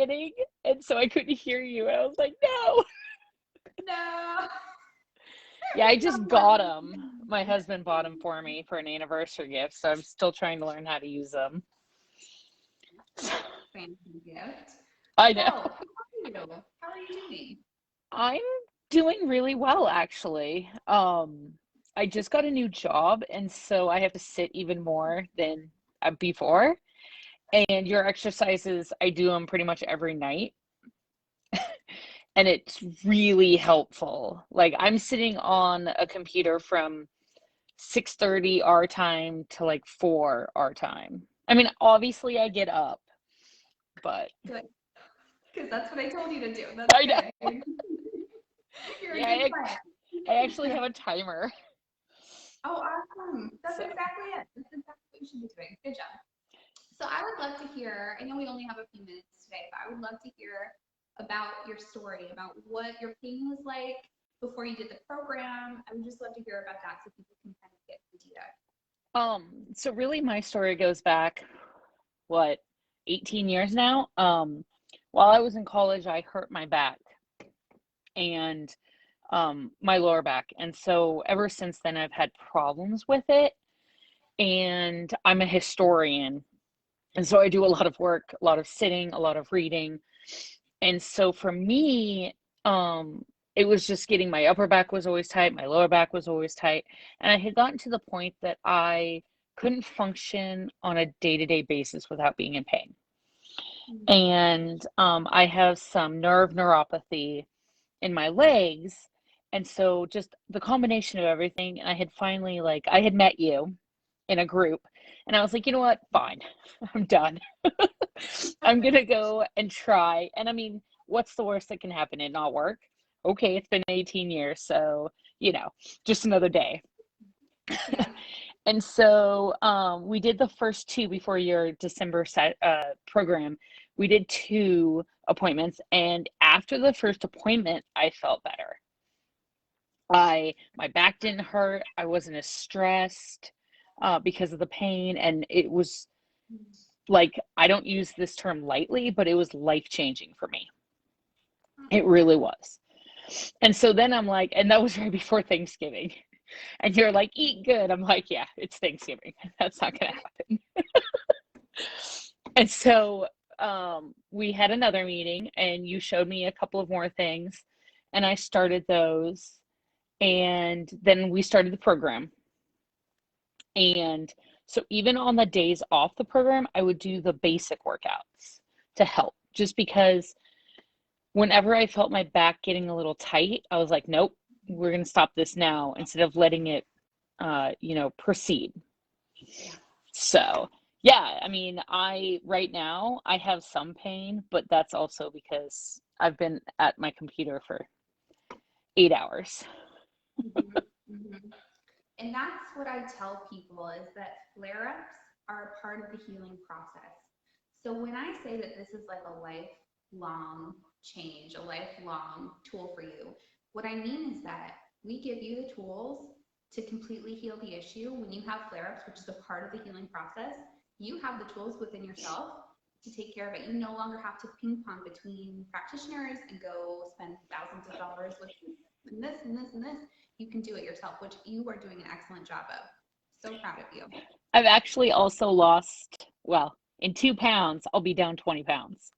kidding? And so I couldn't hear you. And I was like, no. No. Yeah, I just got them. My husband bought them for me for an anniversary gift, so I'm still trying to learn how to use them. Fancy gift. I know. So, how are you doing? I'm doing really well, actually. I just got a new job, and so I have to sit even more than before. And your exercises, I do them pretty much every night. And it's really helpful. Like I'm sitting on a computer from 6:30 our time to like 4 our time. I mean, obviously I get up, but Good. Because that's what I told you to do. That's I know. good. You're Yeah, a good friend. I actually have a timer. Oh, awesome. That's So, exactly it. That's exactly what you should be doing. Good job. So I would love to hear, I know we only have a few minutes today, but I would love to hear about your story, about what your pain was like before you did the program. I would just love to hear about that so people can kind of get the data. so really my story goes back, what, 18 years now? While I was in college, I hurt my back and my lower back. And so ever since then, I've had problems with it. And I'm a historian. And so I do a lot of work, a lot of sitting, a lot of reading. And so for me, it was just getting my upper back was always tight, my lower back was always tight. And I had gotten to the point that I couldn't function on a day-to-day basis without being in pain. And I have some neuropathy in my legs. And so just the combination of everything, and I had finally, like, I had met you in a group, and I was like, you know what? Fine. I'm done. I'm gonna go and try. And I mean, what's the worst that can happen? It not work? Okay, it's been 18 years, so just another day. Yeah. And so we did the first two before your December program. We did 2 appointments, and after the first appointment, I felt better. My back didn't hurt. I wasn't as stressed because of the pain, and it was like, I don't use this term lightly, but it was life-changing for me. It really was. And so then I'm like, and that was right before Thanksgiving. And you're like, eat good. I'm like, yeah, it's Thanksgiving. That's not going to happen. And so we had another meeting, and you showed me a couple of more things, and I started those. And then we started the program. And so even on the days off the program, I would do the basic workouts to help, just because whenever I felt my back getting a little tight, I was like, nope, we're going to stop this now instead of letting it, proceed. So, yeah, I mean, right now I have some pain, but that's also because I've been at my computer for 8 hours. And that's what I tell people, is that flare-ups are a part of the healing process. So when I say that this is like a lifelong change, a lifelong tool for you, what I mean is that we give you the tools to completely heal the issue. When you have flare-ups, which is a part of the healing process, you have the tools within yourself to take care of it. You no longer have to ping pong between practitioners and go spend thousands of dollars with this and this and this. You can do it yourself, which you are doing an excellent job of. So proud of you. I've actually also lost, well, in 2 pounds, I'll be down 20 pounds.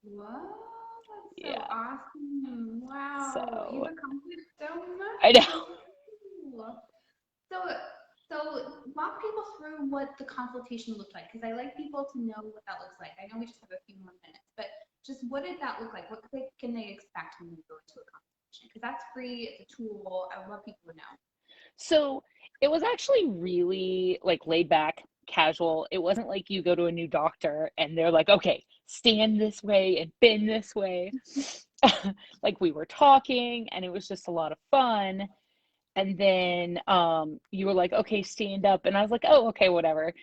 Whoa, that's so Yeah. awesome. Wow. So, You've accomplished so much. I know. So walk people through what the consultation looked like, because I like people to know what that looks like. I know we just have a few more minutes, but just what did that look like? What can they expect when they go into a consultation? Because that's free, it's a tool. I would love people to know. So it was actually really like laid back, casual. It wasn't like you go to a new doctor and they're like, okay, stand this way and bend this way. Like, we were talking, and it was just a lot of fun. And then you were like, okay, stand up. And I was like, oh, okay, whatever.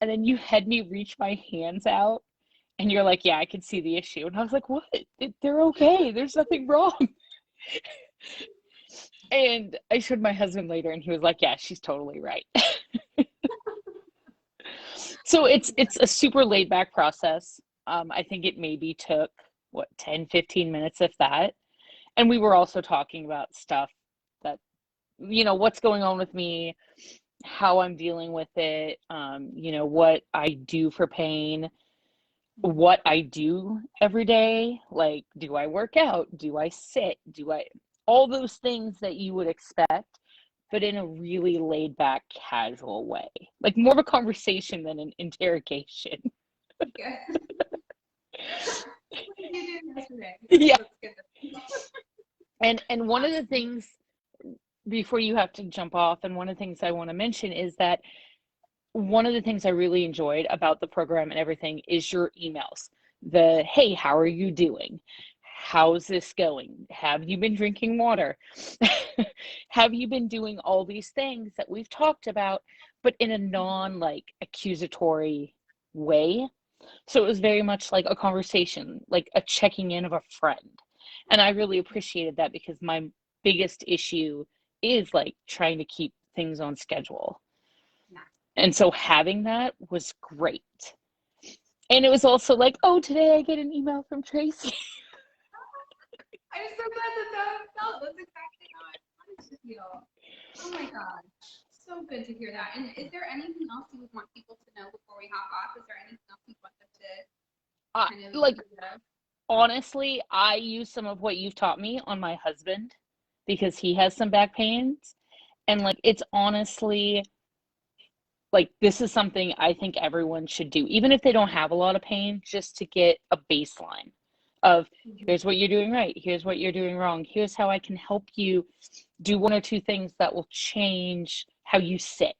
And then you had me reach my hands out, and you're like, yeah, I can see the issue. And I was like, what? They're okay. There's nothing wrong. And I showed my husband later, and he was like, yeah, she's totally right. So it's a super laid back process. I think it maybe took, what, 10, 15 minutes, if that. And we were also talking about stuff that, what's going on with me, how I'm dealing with it, what I do for pain, what I do every day. Like, do I work out? Do I sit? All those things that you would expect, but in a really laid back, casual way. Like more of a conversation than an interrogation. Yeah. What did you do yesterday? Yeah. That's good. And one of the things, before you have to jump off, and one of the things I want to mention is that one of the things I really enjoyed about the program and everything is your emails. The, hey, how are you doing? How's this going? Have you been drinking water? Have you been doing all these things that we've talked about, but in a non like accusatory way? So it was very much like a conversation, like a checking in of a friend. And I really appreciated that because my biggest issue is like trying to keep things on schedule. Yeah. And so having that was great. And it was also like, oh, today I get an email from Tracy. I'm so glad that felt. That's exactly how I wanted to feel. Oh my gosh. So good to hear that. And is there anything else you would want people to know before we hop off? Is there anything else you want them to kind of Like, honestly, I use some of what you've taught me on my husband because he has some back pains. And like, it's honestly like, this is something I think everyone should do, even if they don't have a lot of pain, just to get a baseline of here's what you're doing right, here's what you're doing wrong, here's how I can help you do one or two things that will change how you sit,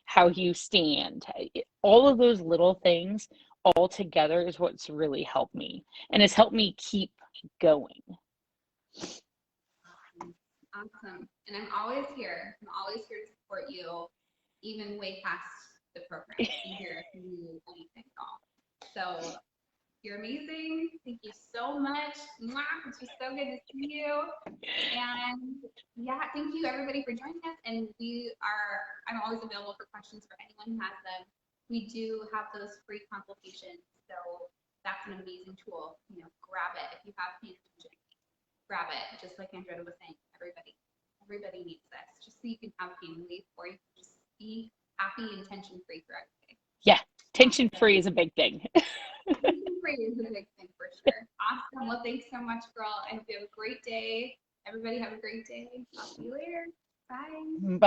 how you stand. All of those little things all together is what's really helped me and has helped me keep going. Awesome. And I'm always here. I'm always here to support you, even way past the program. I'm here if you need anything at all. So you're amazing. Thank you so much. It's just so good to see you. And yeah, thank you everybody for joining us. And I'm always available for questions for anyone who has them. We do have those free consultations. So that's an amazing tool. Grab it if you have pain attention. Grab it, just like Andretta was saying. Everybody needs this, just so you can have pain relief, or you can just be happy and tension free throughout the day. Yeah, tension free is a big thing. Tension free is a big thing for sure. Awesome. Well, thanks so much, girl. I hope you have a great day. Everybody have a great day. Talk to you later. Bye. Bye.